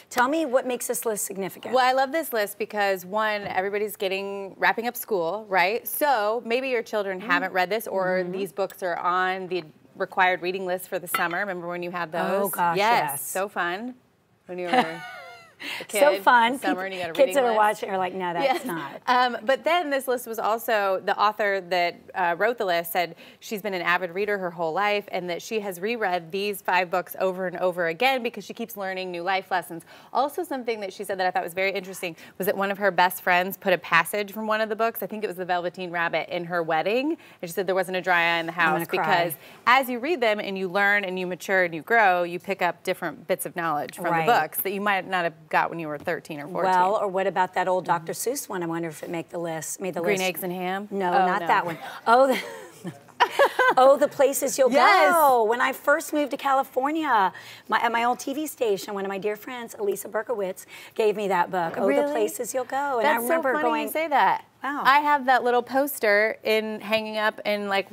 Tell me what makes this list significant. Well, I love this list because, one, everybody's wrapping up school, right? So maybe your children haven't read this, or these books are on the required reading list for the summer. Remember when you had those? Oh, gosh, yes. So fun when you were a kid. So fun. Summer and you got a Kids reading that are list. watching are like, no, that's not. But then this list was also, the author that wrote the list said she's been an avid reader her whole life, and that she has reread these 5 books over and over again because she keeps learning new life lessons. Also, something that she said that I thought was very interesting was that one of her best friends put a passage from one of the books, I think it was The Velveteen Rabbit, in her wedding. And she said there wasn't a dry eye in the house because as you read them and you learn and you mature and you grow, you pick up different bits of knowledge from the books that you might not have got when you were 13 or 14. Well, or what about that old Dr. Seuss one? I wonder if it made the list. Green Eggs and Ham? No, not that one. Oh, oh, The Places You'll Go. When I first moved to California, at my old TV station, one of my dear friends, Elisa Berkowitz, gave me that book. Oh, The Places You'll Go. And That's I remember so funny going, you say that. Wow. I have that little poster hanging up in like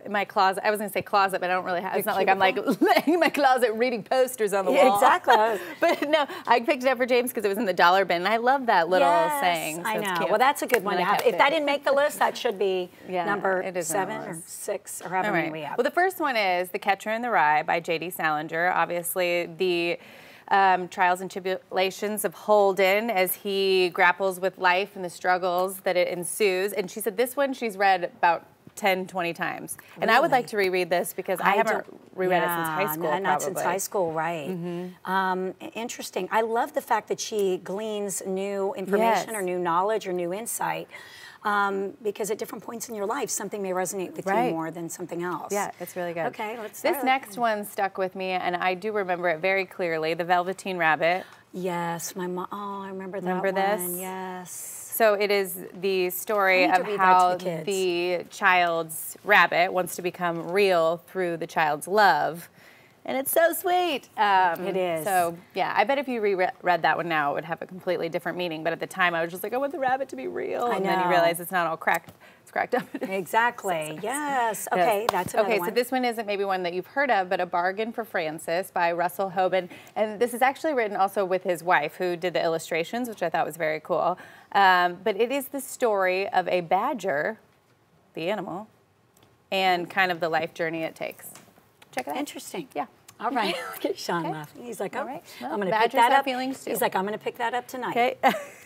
in my closet. I was gonna say closet, but I don't really have. It's not like I'm like laying in my closet reading posters on the wall. Exactly. But no, I picked it up for James because it was in the dollar bin. And I love that little saying. So I know. Well, that's a good one to have. If that didn't make the list, that should be number 7 or 6 or however many we have. Well, the first one is The Catcher in the Rye by J.D. Salinger. Obviously, the trials and tribulations of Holden as he grapples with life and the struggles that it ensues. And she said this one she's read about 10, 20 times. And I would like to reread this because I haven't reread it since high school, not since high school, right. Interesting. I love the fact that she gleans new information or new knowledge or new insight because at different points in your life, something may resonate with you more than something else. Yeah, it's really good. Okay, let's This next one stuck with me, and I do remember it very clearly, The Velveteen Rabbit. Yes, my mom, I remember that one. This? Yes. So it is the story of how the child's rabbit wants to become real through the child's love. And it's so sweet. It is. So, yeah, I bet if you reread that one now, it would have a completely different meaning. But at the time, I was just like, I want the rabbit to be real. I know. And then you realize it's not all cracked. It's cracked up. Exactly. Yes. Okay, that's another one. So this one isn't maybe one that you've heard of, but A Bargain for Francis by Russell Hoban. And this is actually written also with his wife, who did the illustrations, which I thought was very cool. But it is the story of a badger, the animal, and kind of the life journey it takes. Check it out. Interesting. Yeah. All right. Look at Sean laughing. He's like, all right. Well, I'm going to pick that up. Feelings too. He's like, I'm going to pick that up tonight. Okay.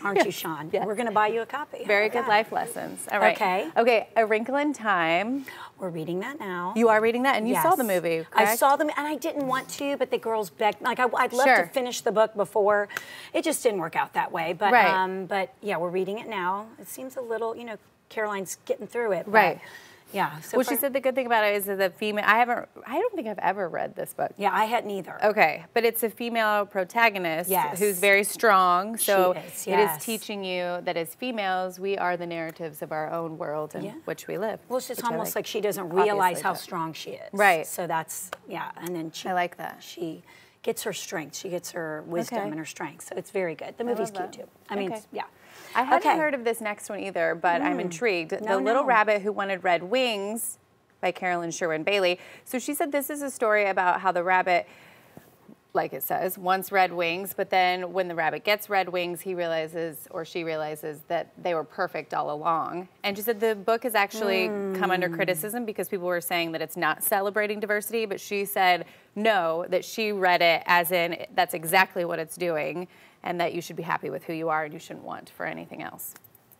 Aren't you, Sean? We're going to buy you a copy. Very good life lessons. All right. Okay. Okay. A Wrinkle in Time. We're reading that now. You are reading that, and you saw the movie, correct? I saw them, and I didn't want to, but the girls begged. Like, I'd love to finish the book before. It just didn't work out that way. But, but yeah, we're reading it now. It seems a little, you know, Caroline's getting through it. But, yeah. So well, she said the good thing about it is that the female. I don't think I've ever read this book. Yeah, I hadn't either. Okay, but it's a female protagonist who's very strong. So it is teaching you that as females, we are the narratives of our own world in which we live. Well, it's just almost like she doesn't realize how strong she is. Right. So that's and then I like that. She gets her strength. She gets her wisdom and her strength. So it's very good. The movie's cute too. I mean, I hadn't heard of this next one either, but I'm intrigued. The Little Rabbit Who Wanted Red Wings by Carolyn Sherwin Bailey. So she said this is a story about how the rabbit, like it says, wants red wings, but then when the rabbit gets red wings, he realizes, or she realizes, that they were perfect all along. And she said the book has actually come under criticism because people were saying that it's not celebrating diversity, but she said no, that she read it as in that's exactly what it's doing, and that you should be happy with who you are and you shouldn't want for anything else.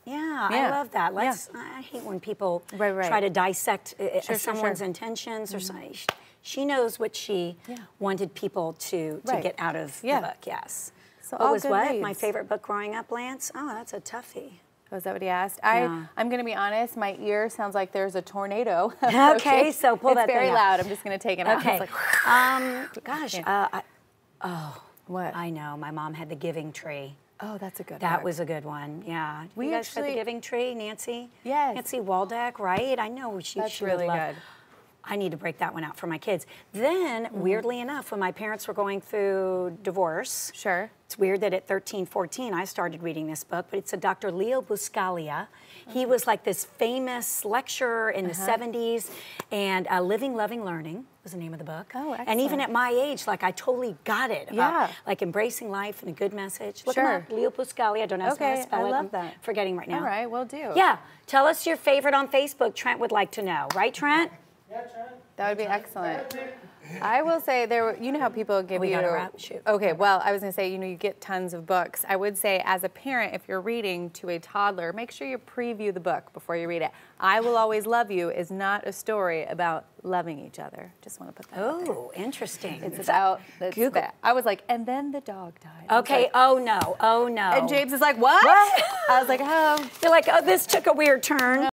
Yeah, I love that. I hate when people try to dissect someone's intentions or something. She knows what she wanted people to get out of the book, yes. So what was what? My favorite book growing up, Lance? Oh, that's a toughie. Oh, is that what he asked? I'm going to be honest, my ear sounds like there's a tornado. Okay, so pull that thing out. It's very loud. I'm just going to take it out. Okay. It's like, what? I know. My mom had The Giving Tree. Oh, that's a good one. That was a good one, yeah. You guys read The Giving Tree, Nancy? Yes. Nancy Waldeck, right? I know she That's really good. I need to break that one out for my kids. Then, weirdly enough, when my parents were going through divorce, sure. It's weird that at 13, 14, I started reading this book, but it's a Dr. Leo Buscaglia. He was like this famous lecturer in the 70s, and Living, Loving, Learning was the name of the book. Oh, excellent. And even at my age, like I totally got it about like embracing life and a good message. Look him up, Leo Buscaglia. I don't know how to spell it. I love that. Forgetting right now. All right, will do. Yeah, tell us your favorite on Facebook. Trent would like to know, right, Trent? Yeah, Trent. That would be excellent. I will say you know how people give you. Gotta wrap. Shoot. Okay, well, I was gonna say, you get tons of books. I would say, as a parent, if you're reading to a toddler, make sure you preview the book before you read it. I Will Always Love You is not a story about loving each other. Just want to put that out there. Oh, interesting. It's about Google. I was like, and then the dog died. Okay. Like, oh no. Oh no. and James is like, what? I was like, oh. You're like, oh, this took a weird turn.